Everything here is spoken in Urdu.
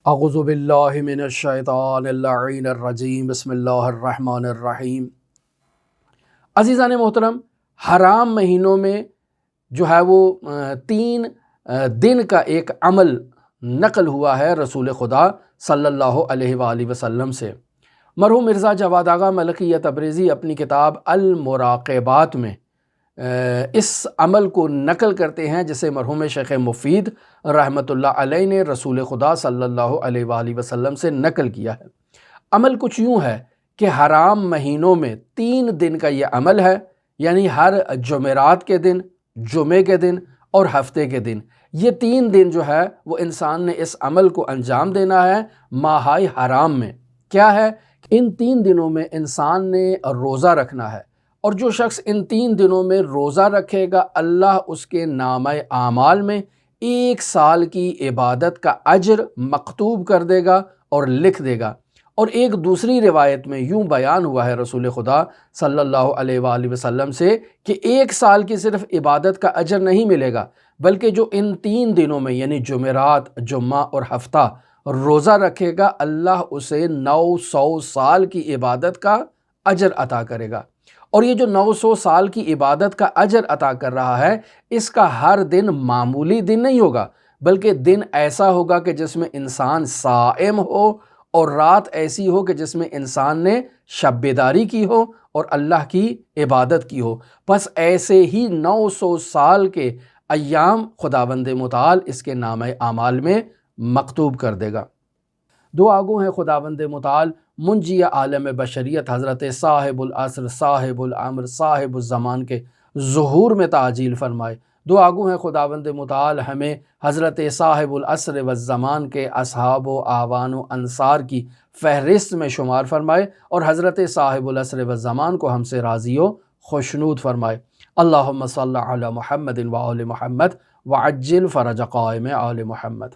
اعوذ باللہ من الشیطان اللعین الرجیم، بسم اللہ الرحمن الرحیم۔ عزیزان محترم، حرام مہینوں میں جو ہے وہ 3 دن کا ایک عمل نقل ہوا ہے رسول خدا صلی اللہ علیہ وآلہ وسلم سے۔ مرحوم مرزا جواد آغا ملکیہ تبریزی اپنی کتاب المراقبات میں اس عمل کو نقل کرتے ہیں جسے مرحوم شیخ مفید رحمۃ اللہ علیہ نے رسول خدا صلی اللہ علیہ وآلہ وسلم سے نقل کیا ہے۔ عمل کچھ یوں ہے کہ حرام مہینوں میں 3 دن کا یہ عمل ہے، یعنی ہر جمعرات کے دن، جمعے کے دن اور ہفتے کے دن، یہ 3 دن جو ہے وہ انسان نے اس عمل کو انجام دینا ہے ماہ حرام میں۔ کیا ہے؟ ان 3 دنوں میں انسان نے روزہ رکھنا ہے، اور جو شخص ان 3 دنوں میں روزہ رکھے گا اللہ اس کے نامہ اعمال میں 1 سال کی عبادت کا اجر مکتوب کر دے گا اور لکھ دے گا۔ اور ایک دوسری روایت میں یوں بیان ہوا ہے رسول خدا صلی اللہ علیہ وآلہ وسلم سے کہ 1 سال کی صرف عبادت کا اجر نہیں ملے گا، بلکہ جو ان 3 دنوں میں یعنی جمعرات، جمعہ اور ہفتہ روزہ رکھے گا اللہ اسے 900 سال کی عبادت کا اجر عطا کرے گا۔ اور یہ جو 900 سال کی عبادت کا اجر عطا کر رہا ہے، اس کا ہر دن معمولی دن نہیں ہوگا، بلکہ دن ایسا ہوگا کہ جس میں انسان صائم ہو، اور رات ایسی ہو کہ جس میں انسان نے شب بیداری کی ہو اور اللہ کی عبادت کی ہو۔ پس ایسے ہی 900 سال کے ایام خداوند متعال اس کے نامہ اعمال میں مکتوب کر دے گا۔ دعا گو ہیں خداوند متعال منجی عالم بشریت حضرت صاحب العصر، صاحب الامر، صاحب الزمان کے ظہور میں تعجیل فرمائے۔ دعا گو ہیں خداوند متعال ہمیں حضرت صاحب العصر والزمان کے اصحاب و اعوان و انصار کی فہرست میں شمار فرمائے، اور حضرت صاحب العصر والزمان کو ہم سے راضی و خوشنود فرمائے۔ اللہم صلی علی محمد و آل محمد وعجل فرج قائم آل محمد۔